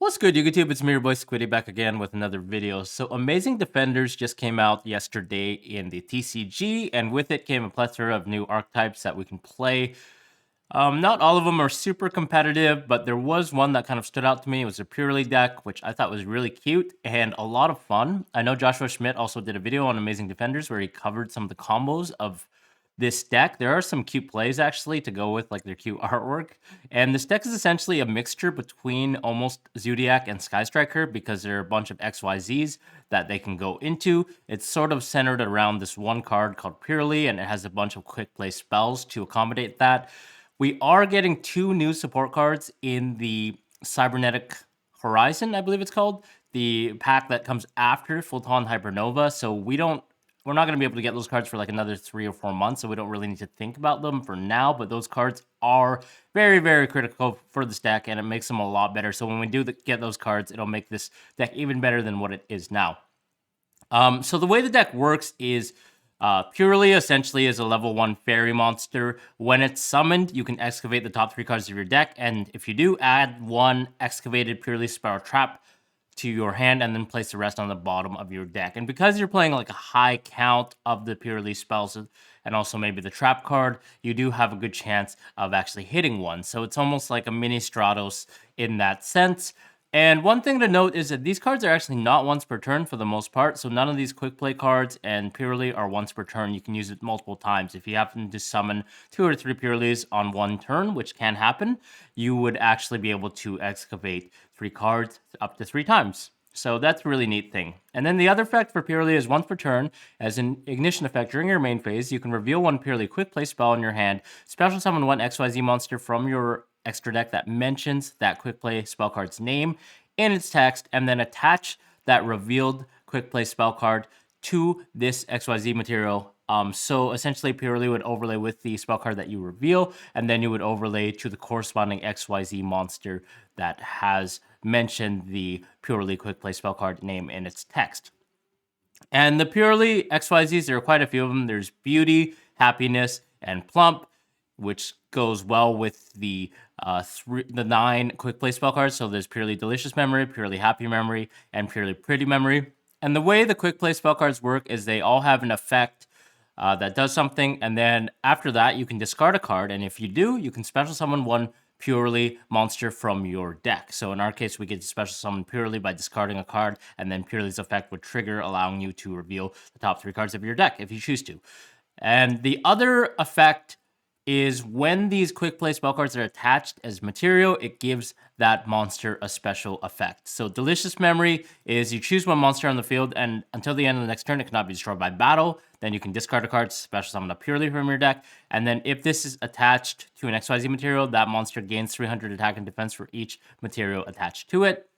What's good, YouTube? It's me, your boy Squiddy, back again with another video. So, Amazing Defenders just came out yesterday in the TCG, and with it came a plethora of new archetypes that we can play. Not all of them are super competitive, but there was one that kind of stood out to me. It was a Purrely deck, which I thought was really cute and a lot of fun. I know Joshua Schmidt also did a video on Amazing Defenders where he covered some of the combos of this deck. There are some cute plays actually to go with like their cute artwork. And this deck is essentially a mixture between almost Zodiac and Sky Striker because there are a bunch of XYZs that they can go into. It's sort of centered around this one card called Purrely, and it has a bunch of quick play spells to accommodate that. We are getting 2 new support cards in the Cybernetic Horizon, I believe it's called, the pack that comes after Photon Hypernova. So we're not going to be able to get those cards for like another 3 or 4 months, so we don't really need to think about them for now, but those cards are very, very critical for this deck, and it makes them a lot better. So when we do get those cards, it'll make this deck even better than what it is now. So the way the deck works is Purrely essentially is a level 1 fairy monster. When it's summoned, you can excavate the top 3 cards of your deck, and if you do, add 1 excavated Purrely Spiral Trap to your hand and then place the rest on the bottom of your deck. And because you're playing like a high count of the Purrely spells and also maybe the trap card, you do have a good chance of actually hitting one. So it's almost like a mini Stratos in that sense. And one thing to note is that these cards are actually not once per turn for the most part. So none of these quick play cards and Purrely are once per turn. You can use it multiple times. If you happen to summon 2 or 3 Purrelys on one turn, which can happen, you would actually be able to excavate 3 cards up to 3 times. So that's a really neat thing. And then the other effect for Purrely is once per turn. As an ignition effect during your main phase, you can reveal 1 Purrely quick play spell in your hand, special summon 1 XYZ monster from your extra deck that mentions that quick play spell card's name in its text, and then attach that revealed quick play spell card to this XYZ material. So essentially Purrely would overlay with the spell card that you reveal, and then you would overlay to the corresponding XYZ monster that has mentioned the Purrely quick play spell card name in its text. And the Purrely XYZs, there are quite a few of them. There's Beauty, Happiness, and Plump, which goes well with the 9 quick play spell cards. So there's Purrely Delicious Memory, Purrely Happy Memory, and Purrely Pretty Memory. And the way the quick play spell cards work is they all have an effect that does something, and then after that you can discard a card, and if you do, you can special summon 1 Purrely monster from your deck. So in our case, we get to special summon Purrely by discarding a card, and then Purrely's effect would trigger, allowing you to reveal the top 3 cards of your deck if you choose to. And the other effect is when these quick play spell cards are attached as material, it gives that monster a special effect. So Delicious Memory is you choose 1 monster on the field, and until the end of the next turn, it cannot be destroyed by battle. Then you can discard a card, special summon a Purrely from your deck, and then if this is attached to an XYZ material, that monster gains 300 attack and defense for each material attached to it.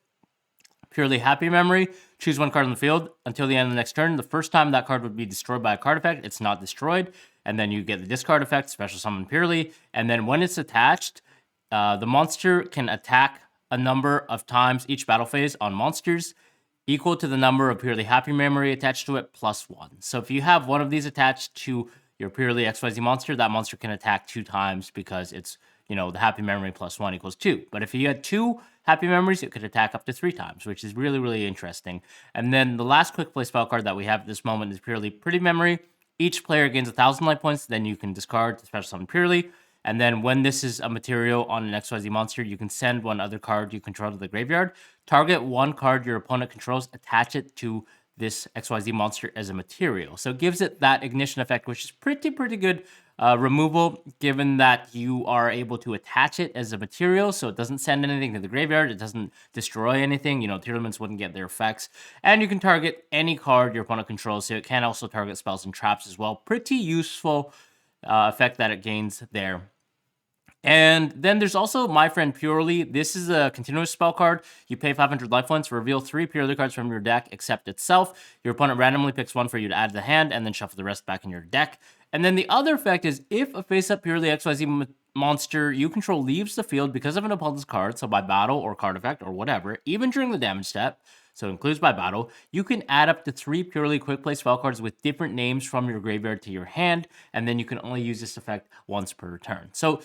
Purrely Happy Memory, choose 1 card on the field until the end of the next turn. The first time that card would be destroyed by a card effect, it's not destroyed. And then you get the discard effect, special summon Purrely. And then when it's attached, the monster can attack a number of times each battle phase on monsters equal to the number of Purrely Happy Memory attached to it plus 1. So if you have 1 of these attached to your Purrely XYZ monster, that monster can attack 2 times because it's, the Happy Memory plus 1 equals 2. But if you had 2 Happy Memories, it could attack up to 3 times, which is really, really interesting. And then the last quick play spell card that we have at this moment is Purrely Pretty Memory. Each player gains 1,000 life points, then you can discard to special summon Purrely. And then when this is a material on an XYZ monster, you can send 1 other card you control to the graveyard. Target 1 card your opponent controls, attach it to this XYZ monster as a material. So it gives it that ignition effect, which is pretty good removal, given that you are able to attach it as a material, so it doesn't send anything to the graveyard, it doesn't destroy anything, Tearlaments wouldn't get their effects, and you can target any card your opponent controls, so it can also target spells and traps as well. Pretty useful effect that it gains there. And then there's also My Friend Purrely. This is a continuous spell card. You pay 500 life points, reveal 3 Purrely cards from your deck except itself. Your opponent randomly picks 1 for you to add to the hand, and then shuffle the rest back in your deck. And then the other effect is if a face-up Purrely XYZ monster you control leaves the field because of an opponent's card, so by battle or card effect or whatever, even during the damage step, so it includes by battle, you can add up to 3 Purrely quick play spell cards with different names from your graveyard to your hand, and then you can only use this effect once per turn. So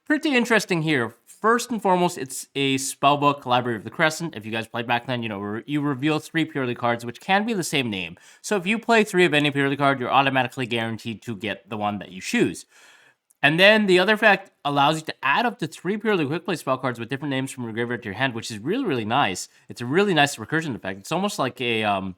pretty interesting here. first and foremost, it's a spellbook, Library of the Crescent. If you guys played back then, you know, you reveal 3 Purrely cards, which can be the same name. So if you play 3 of any Purrely card, you're automatically guaranteed to get the one that you choose. And then the other effect allows you to add up to 3 Purrely quick play spell cards with different names from your graveyard to your hand, which is really, really nice. It's a really nice recursion effect. It's almost like a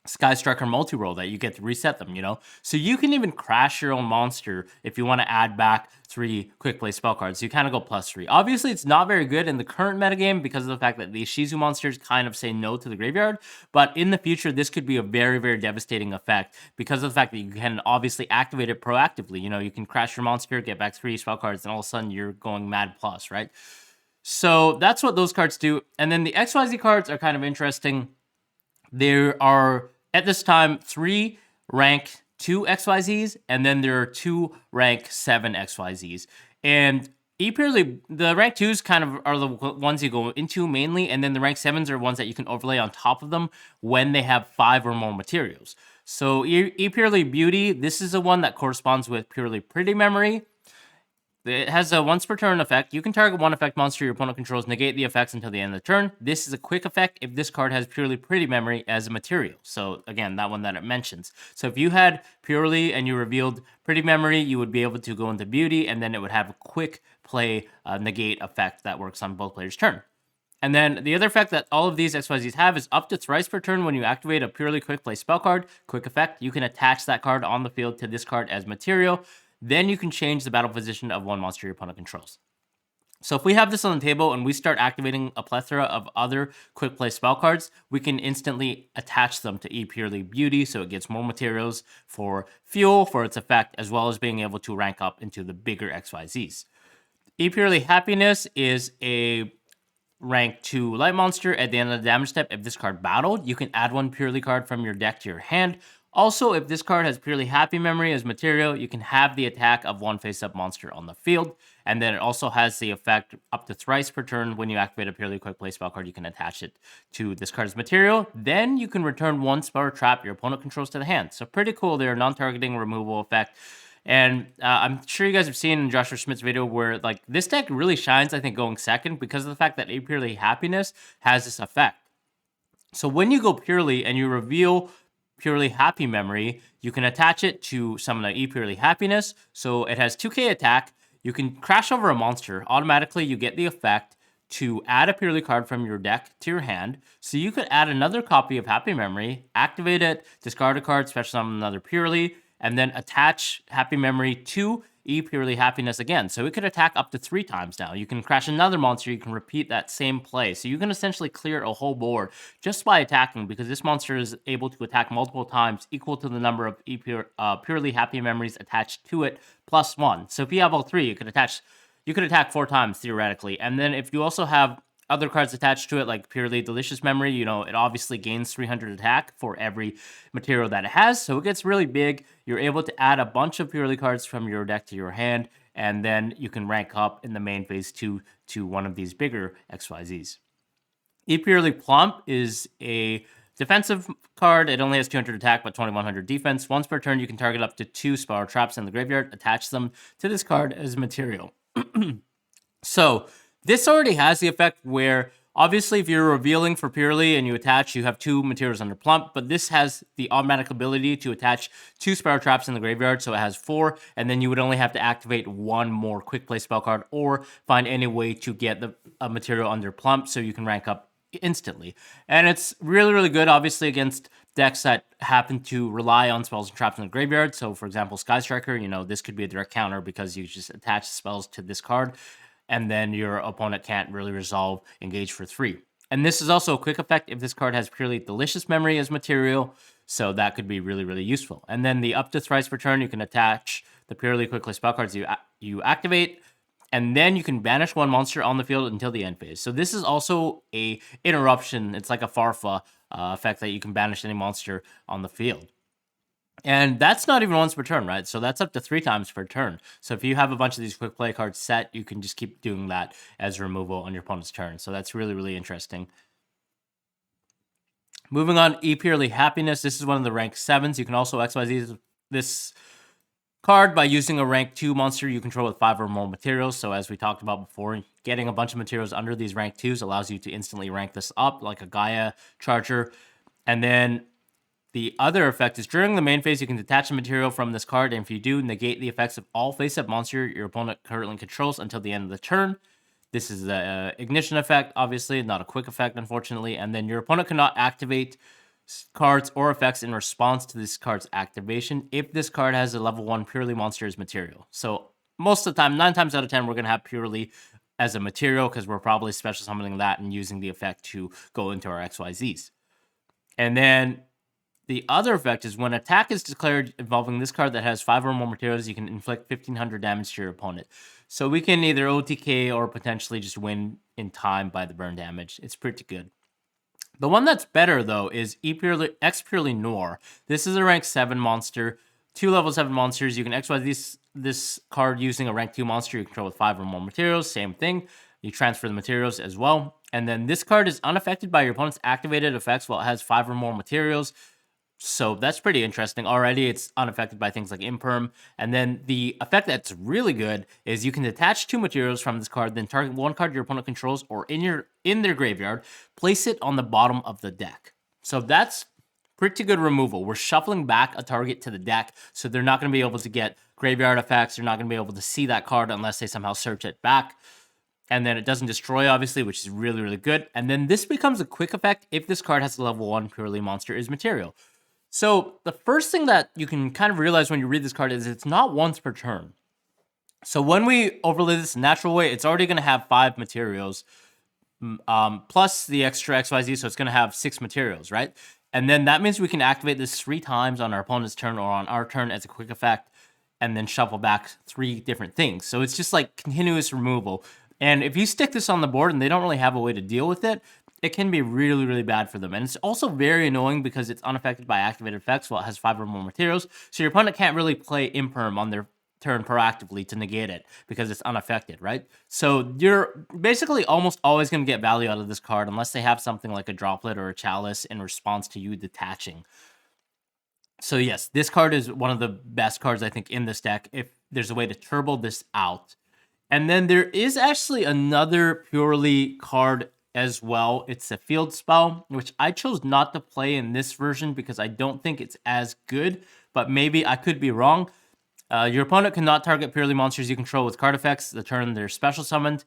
Sky Striker multi-roll that you get to reset them, you know? So you can even crash your own monster if you want to add back 3 quick play spell cards. So you kind of go +3. Obviously, it's not very good in the current metagame because of the fact that the Shizu monsters kind of say no to the graveyard. But in the future, this could be a very, very devastating effect because of the fact that you can obviously activate it proactively. You know, you can crash your monster, get back 3 spell cards, and all of a sudden you're going mad plus, right? So that's what those cards do. And then the XYZ cards are kind of interesting. There are, at this time, 3 rank 2 XYZs, and then there are 2 rank 7 XYZs. And Purrely, the rank 2s kind of are the ones you go into mainly, and then the rank 7s are ones that you can overlay on top of them when they have 5 or more materials. So Purrely Beauty, this is the one that corresponds with Purrely Pretty Memory. It has a once per turn effect. You can target one effect monster your opponent controls, negate the effects until the end of the turn. This is a quick effect if this card has Purrely Pretty Memory as a material. So again, that one that it mentions. So if you had Purrely and you revealed Pretty Memory, you would be able to go into Beauty, and then it would have a quick play negate effect that works on both players' turn. And then the other effect that all of these XYZs have is up to thrice per turn when you activate a Purrely quick play spell card, quick effect, you can attach that card on the field to this card as material. Then you can change the battle position of one monster your opponent controls. So if we have this on the table and we start activating a plethora of other quick play spell cards, we can instantly attach them to Purrely Beauty, so it gets more materials for fuel for its effect, as well as being able to rank up into the bigger XYZs. Purrely Happiness is a rank 2 light monster. At the end of the damage step, if this card battled, you can add 1 Purrely card from your deck to your hand. Also, if this card has Purrely Happy Memory as material, you can have the attack of 1 face-up monster on the field. And then it also has the effect up to thrice per turn when you activate a Purrely quick play spell card, you can attach it to this card's material. Then you can return 1 spell or trap your opponent controls to the hand. So pretty cool there, non-targeting removal effect. And I'm sure you guys have seen in Joshua Schmidt's video where like this deck really shines, I think, going second because of the fact that Purrely Happiness has this effect. So when you go Purrely and you reveal Purrely Happy Memory, you can attach it to summon a Purrely Happiness. So it has 2k attack. You can crash over a monster. Automatically, you get the effect to add a Purrely card from your deck to your hand. So you could add another copy of Happy Memory, activate it, discard a card, special summon another Purrely, and then attach Happy Memory to Purrely Happiness again. So it could attack up to 3 times now. You can crash another monster, you can repeat that same play. So you can essentially clear a whole board just by attacking, because this monster is able to attack multiple times equal to the number of Purrely Happy Memories attached to it plus 1. So if you have all 3, you could attack 4 times theoretically. And then if you also have other cards attached to it, like Purrely Delicious Memory, you know, it obviously gains 300 attack for every material that it has, so it gets really big. You're able to add a bunch of Purrely cards from your deck to your hand, and then you can rank up in the main phase 2 to one of these bigger XYZs. Purrely Plump is a defensive card. It only has 200 attack, but 2100 defense. Once per turn, you can target up to 2 spell traps in the graveyard, attach them to this card as material. So this already has the effect where, obviously, if you're revealing for Purrely and you attach, you have 2 materials under Plump, but this has the automatic ability to attach 2 Sparrow Traps in the graveyard, so it has 4, and then you would only have to activate 1 more quick play spell card or find any way to get a material under Plump so you can rank up instantly. And it's really, really good, obviously, against decks that happen to rely on spells and traps in the graveyard. So, for example, Sky Striker, you know, this could be a direct counter because you just attach spells to this card, and then your opponent can't really resolve engage for 3. And this is also a quick effect if this card has Purrely Delicious Memory as material, so that could be really, really useful. And then the up to thrice per turn, you can attach the Purrely quickly spell cards you activate, and then you can banish 1 monster on the field until the end phase. So this is also a interruption. It's like a Farfa effect that you can banish any monster on the field. And that's not even once per turn, right? So that's up to 3 times per turn. So if you have a bunch of these quick play cards set, you can just keep doing that as removal on your opponent's turn. So that's really, really interesting. Moving on, Purrely Happiness. This is one of the rank 7s. You can also XYZ this card by using a rank 2 monster you control with 5 or more materials. So as we talked about before, getting a bunch of materials under these rank 2s allows you to instantly rank this up like a Gaia Charger. And then the other effect is during the main phase, you can detach a material from this card, and if you do, negate the effects of all face-up monster your opponent currently controls until the end of the turn. This is the ignition effect, obviously, not a quick effect, unfortunately. And then your opponent cannot activate cards or effects in response to this card's activation if this card has a level 1 Purrely monster as material. So most of the time, 9 times out of 10, we're going to have Purrely as a material because we're probably special summoning that and using the effect to go into our XYZs. And then the other effect is when attack is declared involving this card that has 5 or more materials, you can inflict 1500 damage to your opponent. So we can either OTK or potentially just win in time by the burn damage. It's pretty good. The one that's better, though, is X Purrely Noir. This is a rank 7 monster. 2 level 7 monsters. You can XYZ this card using a rank 2 monster you control with 5 or more materials. Same thing. You transfer the materials as well. And then this card is unaffected by your opponent's activated effects while it has 5 or more materials. So that's pretty interesting. Already, it's unaffected by things like Imperm. And then the effect that's really good is you can detach 2 materials from this card, then target 1 card your opponent controls or in their graveyard, place it on the bottom of the deck. So that's pretty good removal. We're shuffling back a target to the deck, so they're not going to be able to get graveyard effects. They're not going to be able to see that card unless they somehow search it back. And then it doesn't destroy, obviously, which is really, really good. And then this becomes a quick effect if this card has a level 1 Purrely monster is material. So the first thing that you can kind of realize when you read this card is it's not once per turn. So when we overlay this natural way, it's already going to have 5 materials, plus the extra XYZ, so it's going to have 6 materials, right? And then that means we can activate this 3 times on our opponent's turn or on our turn as a quick effect, and then shuffle back 3 different things. So it's just like continuous removal. And if you stick this on the board and they don't really have a way to deal with it, it can be really, really bad for them. And it's also very annoying because it's unaffected by activated effects while it has 5 or more materials. So your opponent can't really play Imperm on their turn proactively to negate it because it's unaffected, right? So you're basically almost always going to get value out of this card unless they have something like a Droplet or a Chalice in response to you detaching. So yes, this card is one of the best cards, I think, in this deck if there's a way to turbo this out. And then there is actually another Purrely card as well. It's a field spell, which I chose not to play in this version because I don't think it's as good, but maybe I could be wrong. Your opponent cannot target Purrely monsters you control with card effects the turn they're special summoned.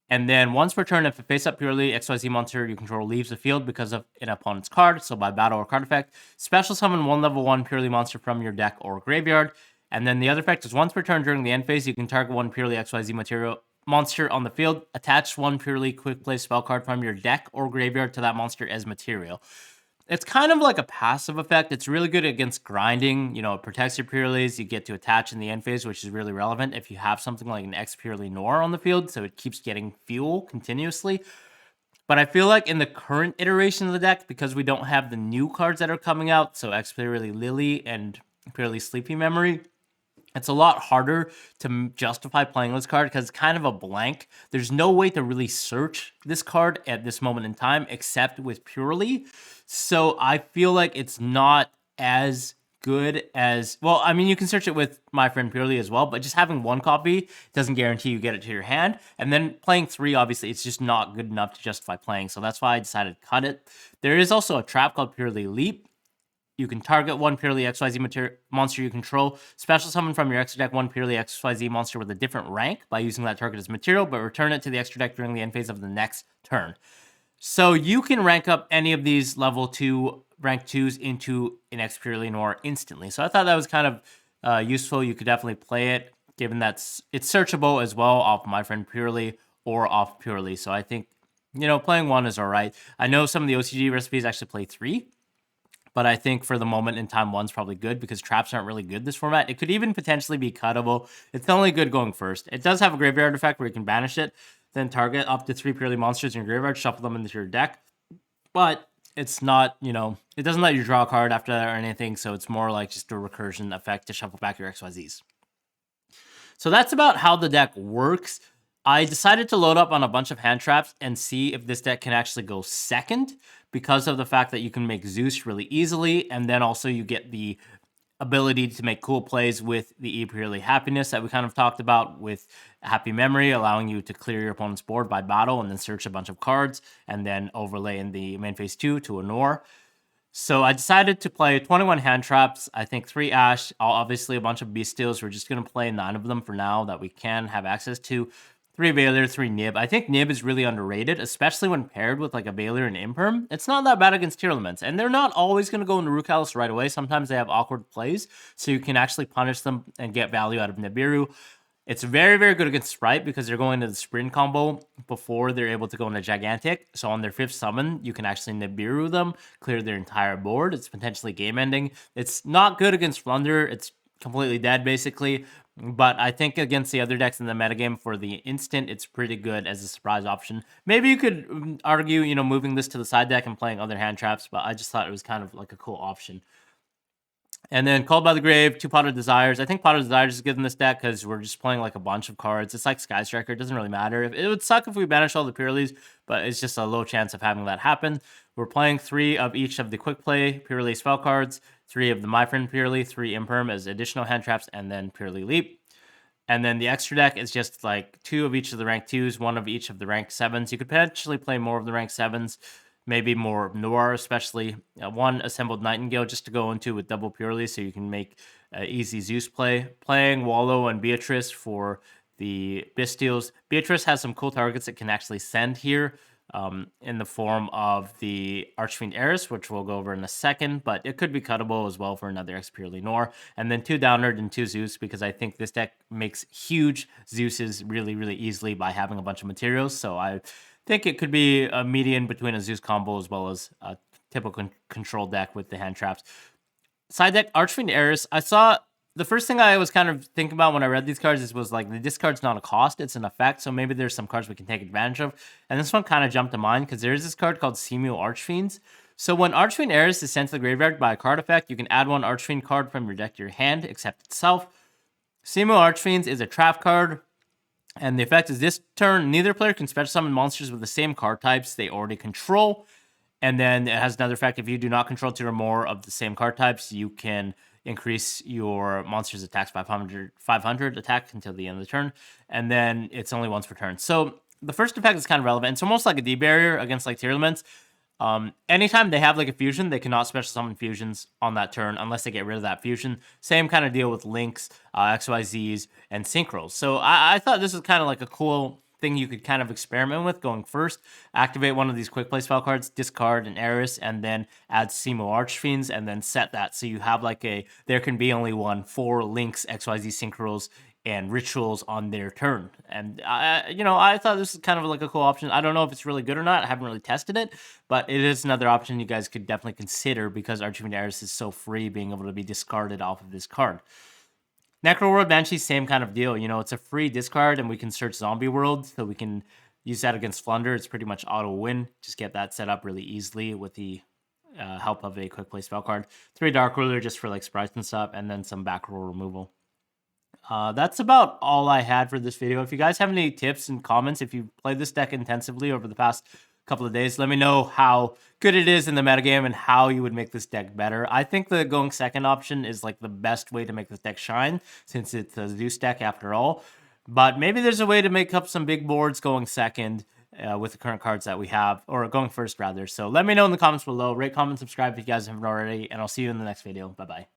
And then once per turn, if a face-up Purrely XYZ monster you control leaves the field because of an opponent's card, so by battle or card effect, special summon 1 level 1 Purrely monster from your deck or graveyard. And then the other effect is once per turn during the end phase, you can target 1 Purrely XYZ monster on the field, attach 1 Purrely quick play spell card from your deck or graveyard to that monster as material. It's kind of like a passive effect. It's really good against grinding. You know, it protects your Purrelys. You get to attach in the end phase, which is really relevant if you have something like an X Purrely Noir on the field, so it keeps getting fuel continuously. But I feel like in the current iteration of the deck, because we don't have the new cards that are coming out, so X Purrely Lily and Purrely Sleepy Memory, it's a lot harder to justify playing this card because it's kind of a blank. There's no way to really search this card at this moment in time except with Purrely. So I feel like it's not as good as... Well, I mean, you can search it with My Friend Purrely as well, but just having 1 copy doesn't guarantee you get it to your hand. And then playing 3, obviously, it's just not good enough to justify playing. So that's why I decided to cut it. There is also a trap called Purrely Leap. You can target 1 Purrely XYZ monster you control, special summon from your extra deck 1 Purrely XYZ monster with a different rank by using that target as material, but return it to the extra deck during the end phase of the next turn. So you can rank up any of these level 2 rank 2s into an X Purrely Noir instantly. So I thought that was kind of useful. You could definitely play it, given that it's searchable as well off My Friend Purrely or off Purrely. So I think, you know, playing 1 is all right. I know some of the OCG recipes actually play 3. But I think for the moment in time, 1's probably good because traps aren't really good this format. It could even potentially be cuttable. It's only good going first. It does have a graveyard effect where you can banish it, then target up to 3 Purrely monsters in your graveyard, shuffle them into your deck. But it's not, you know, it doesn't let you draw a card after that or anything, so it's more like just a recursion effect to shuffle back your XYZs. So that's about how the deck works. I decided to load up on a bunch of hand traps and see if this deck can actually go second because of the fact that you can make Zeus really easily, and then also you get the ability to make cool plays with the Purrely happiness that we kind of talked about with happy memory, allowing you to clear your opponent's board by battle and then search a bunch of cards and then overlay in the main phase 2 to ignore. So I decided to play 21 hand traps. I think 3 Ash, obviously a bunch of Beastials. We're just going to play 9 of them for now that we can have access to. 3 Veiler, 3 Nib. I think Nib is really underrated, especially when paired with like a Veiler and Imperm. It's not that bad against tier elements, and they're not always going to go into Rukalis right away. Sometimes they have awkward plays, so you can actually punish them and get value out of Nibiru. It's very, very good against Sprite because they're going to the Sprint combo before they're able to go into Gigantic. So on their 5th summon, you can actually Nibiru them, clear their entire board. It's potentially game-ending. It's not good against Flunder. It's completely dead, basically. But I think against the other decks in the metagame for the instant, it's pretty good as a surprise option. Maybe you could argue, you know, moving this to the side deck and playing other hand traps, but I just thought it was kind of like a cool option. And then Called by the Grave, 2 Pot of Desires. I think Pot of Desires is good in this deck because we're just playing like a bunch of cards. It's like Sky Striker. It doesn't really matter. It would suck if we banish all the Purrelys, but it's just a low chance of having that happen. We're playing 3 of each of the Quick Play Purrely spell cards, 3 of the My Friend Purrely, 3 Imperm as additional hand traps, and then Purrely Leap. And then the extra deck is just like 2 of each of the rank 2s, 1 of each of the rank 7s. You could potentially play more of the rank 7s, maybe more Noir, especially 1 Assembled Nightingale just to go into with double Purrely so you can make easy Zeus play. Playing Wallow and Beatrice for the Bistials. Beatrice has some cool targets it can actually send here. In the form of the Archfiend Eris, which we'll go over in a second, but it could be cuttable as well for another X Purrely Nor. And then 2 Downerd and 2 Zeus, because I think this deck makes huge Zeuses really, really easily by having a bunch of materials. So I think it could be a median between a Zeus combo as well as a typical control deck with the hand traps. Side deck, Archfiend Eris. I saw the first thing I was kind of thinking about when I read these cards was like the discard's not a cost, it's an effect. So maybe there's some cards we can take advantage of. And this one kind of jumped to mind because there's this card called Simul Archfiends. So when Archfiend Eris is sent to the graveyard by a card effect, you can add 1 Archfiend card from your deck to your hand, except itself. Simul Archfiends is a trap card. And the effect is this turn, neither player can special summon monsters with the same card types they already control. And then it has another effect. If you do not control 2 or more of the same card types, you can increase your monster's attacks 500 attack until the end of the turn. And then it's only once per turn. So the first effect is kind of relevant. It's almost like a D barrier against like tier elements. Anytime they have like a fusion, they cannot special summon fusions on that turn unless they get rid of that fusion. Same kind of deal with Links, XYZs, and Synchros. So I thought this was kind of like a cool thing you could kind of experiment with going first. Activate one of these quick play spell cards, discard an Eris, and then add Simul Archfiends, and then set that. So you have like there can be only 4 Links, XYZ Synchros, and Rituals on their turn. And, I thought this is kind of like a cool option. I don't know if it's really good or not. I haven't really tested it, but it is another option you guys could definitely consider because Archfiend Eris is so free being able to be discarded off of this card. Necro World Banshee, same kind of deal. It's a free discard, and we can search Zombie World, so we can use that against Flunder. It's pretty much auto win. Just get that set up really easily with the help of a quick play spell card. 3 Dark Ruler just for like sprites and stuff, and then some back row removal. That's about all I had for this video. If you guys have any tips and comments, if you played this deck intensively over the past couple of days, let me know how good it is in the metagame and how you would make this deck better. I think the going second option is like the best way to make this deck shine since it's a Zeus deck after all. But maybe there's a way to make up some big boards going second with the current cards that we have, or going first rather. So let me know in the comments below. Rate, comment, subscribe if you guys haven't already, and I'll see you in the next video. Bye-bye.